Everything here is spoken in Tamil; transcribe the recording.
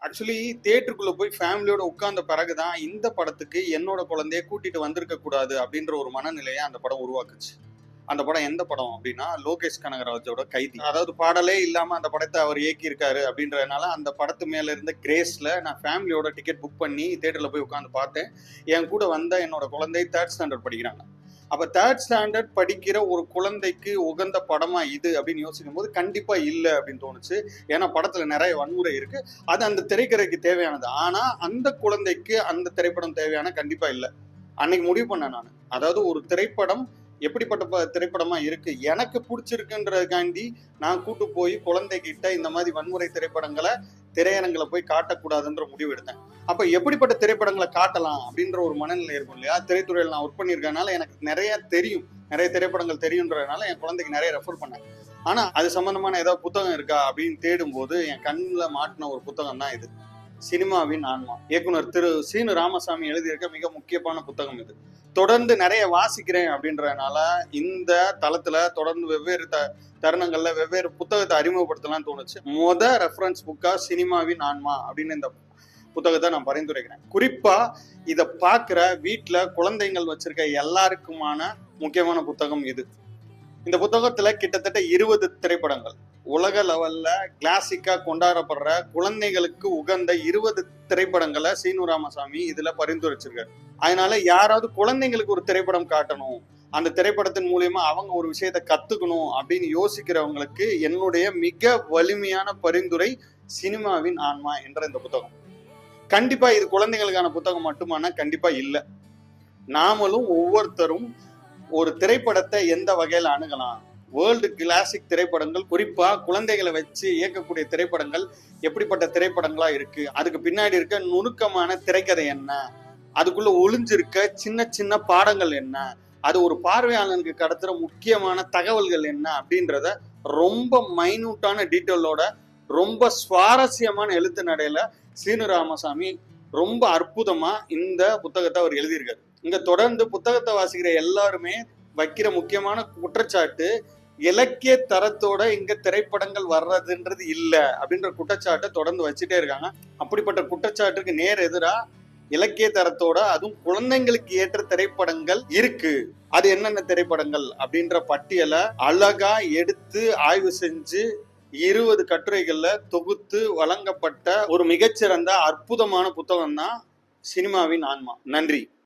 ஆக்சுவலி தியேட்டருக்குள்ள போய் ஃபேமிலியோட உட்கார்ந்த பிறகுதான் இந்த படத்துக்கு என்னோட குழந்தைய கூட்டிட்டு வந்திருக்க கூடாது அப்படின்ற ஒரு மனநிலையை அந்த படம் உருவாக்குச்சு. அந்த படம் எந்த படம் அப்படின்னா லோகேஷ் கனகராஜோட கைதி. அதாவது பாடலே இல்லாம அந்த படத்தை அவர் இயக்கி இருக்காரு அப்படின்றதுனால அந்த படத்து மேல இருந்த கிரேஸ்ல நான் ஃபேமிலியோட டிக்கெட் புக் பண்ணி தியேட்டர்ல போய் உட்காந்து பார்த்தேன். என் கூட வந்த என்னோட குழந்தை 3rd ஸ்டாண்டர்ட் படிக்கிறாங்க. அப்ப 3rd ஸ்டாண்டர்ட் படிக்கிற ஒரு குழந்தைக்கு உகந்த படமா இது அப்படின்னு யோசிக்கும் போது கண்டிப்பா இல்லை அப்படின்னு தோணுச்சு. ஏன்னா படத்துல நிறைய வன்முறை இருக்கு. அது அந்த திரைக்கதைக்கு தேவையானது. ஆனா அந்த குழந்தைக்கு அந்த திரைப்படம் தேவையான கண்டிப்பா இல்லை. அன்னைக்கு முடிவு பண்ணேன் நான். அதாவது ஒரு திரைப்படம் எப்படிப்பட்ட திரைப்படமா இருக்கு எனக்கு பிடிச்சிருக்குன்றதுக்காண்டி நான் கூட்டு போய் குழந்தைகிட்ட இந்த மாதிரி வன்முறை திரைப்படங்களை திரையரங்களை போய் காட்டக்கூடாதுன்ற முடிவு எடுத்தேன். அப்ப எப்படிப்பட்ட திரைப்படங்களை காட்டலாம் அப்படின்ற ஒரு மனநிலை இருக்கும் இல்லையா. திரைத்துறையில் நான் ஒர்க் பண்ணியிருக்கனால எனக்கு நிறைய தெரியும், நிறைய திரைப்படங்கள் தெரியுன்றதுனால என் குழந்தைக்கு நிறைய ரெஃபர் பண்ணேன். ஆனா அது சம்பந்தமான ஏதாவது புத்தகம் இருக்கா அப்படின்னு தேடும் போது என் கண்ணில் மாட்டின ஒரு புத்தகம் தான் இது, சினிமாவின் ஆன்மா. இயக்குனர் திரு சீனு ராமசாமி எழுதியிருக்க மிக முக்கியமான புத்தகம் இது. தொடர்ந்து நிறைய வாசிக்கிறேன் அப்படின்றதுனால இந்த தளத்துல தொடர்ந்து வெவ்வேறு தருணங்கள்ல வெவ்வேறு புத்தகத்தை அறிமுகப்படுத்தலாம்னு தோணுச்சு. ரெஃபரன்ஸ் புக்கா சினிமாவின் ஆன்மா அப்படின்னு இந்த புத்தகத்தை நான் பரிந்துரைக்கிறேன். குறிப்பா இதை பார்க்குற வீட்டுல குழந்தைகள் வச்சிருக்க எல்லாருக்குமான முக்கியமான புத்தகம் இது. இந்த புத்தகத்துல கிட்டத்தட்ட 20 திரைப்படங்கள், உலக லெவல்ல கிளாசிக்கா கொண்டாடப்படுற குழந்தைகளுக்கு உகந்த 20 திரைப்படங்களை சீனு ராமசாமி இதுல பரிந்துரைச்சிருக்காரு. அதனால யாராவது குழந்தைங்களுக்கு ஒரு திரைப்படம் காட்டணும், அந்த திரைப்படத்தின் மூலியமா அவங்க ஒரு விஷயத்த கத்துக்கணும் அப்படின்னு யோசிக்கிறவங்களுக்கு என்னுடைய மிக வலிமையான பரிந்துரை சினிமாவின் ஆன்மா என்ற இந்த புத்தகம். கண்டிப்பா இது குழந்தைகளுக்கான புத்தகம் மட்டுமானா கண்டிப்பா இல்லை. நாமளும் ஒவ்வொருத்தரும் ஒரு திரைப்படத்தை எந்த வகையில அணுகலாம், வேர்ல்டு கிளாசிக் திரைப்படங்கள் குறிப்பா குழந்தைகளை வச்சு இயக்கக்கூடிய திரைப்படங்கள் எப்படிப்பட்ட திரைப்படங்களா இருக்கு, அதுக்கு பின்னாடி இருக்க நுணுக்கமான திரைக்கதை என்ன, அதுக்குள்ள ஒளிஞ்சிருக்க சின்ன சின்ன பாடங்கள் என்ன, அது ஒரு பார்வையாளனுக்கு கடத்துற முக்கியமான தகவல்கள் என்ன அப்படின்றத ரொம்ப மைனூட்டான டீட்டெயிலோட ரொம்ப சுவாரஸ்யமான எழுத்து நடையில சீனு ராமசாமி ரொம்ப அற்புதமா இந்த புத்தகத்தை அவர் எழுதியிருக்காரு. இங்க தொடர்ந்து புத்தகத்தை வாசிக்கிற எல்லாருமே வைக்கிற முக்கியமான குற்றச்சாட்டு இலக்கிய தரத்தோட இங்க திரைப்படங்கள் வர்றதுன்றது இல்லை அப்படின்ற குற்றச்சாட்டை தொடர்ந்து வச்சுட்டே இருக்காங்க. அப்படிப்பட்ட குற்றச்சாட்டுக்கு நேர் எதிரா இலக்கிய தரத்தோட அதுவும் குழந்தைங்களுக்கு ஏற்ற திரைப்படங்கள் இருக்கு. அது என்னென்ன திரைப்படங்கள் அப்படின்ற பட்டியலை அழகா எடுத்து ஆய்வு செஞ்சு 20 கட்டுரைகள்ல தொகுத்து வழங்கப்பட்ட ஒரு மிகச்சிறந்த அற்புதமான புத்தகம் தான் சினிமாவின் ஆன்மா. நன்றி.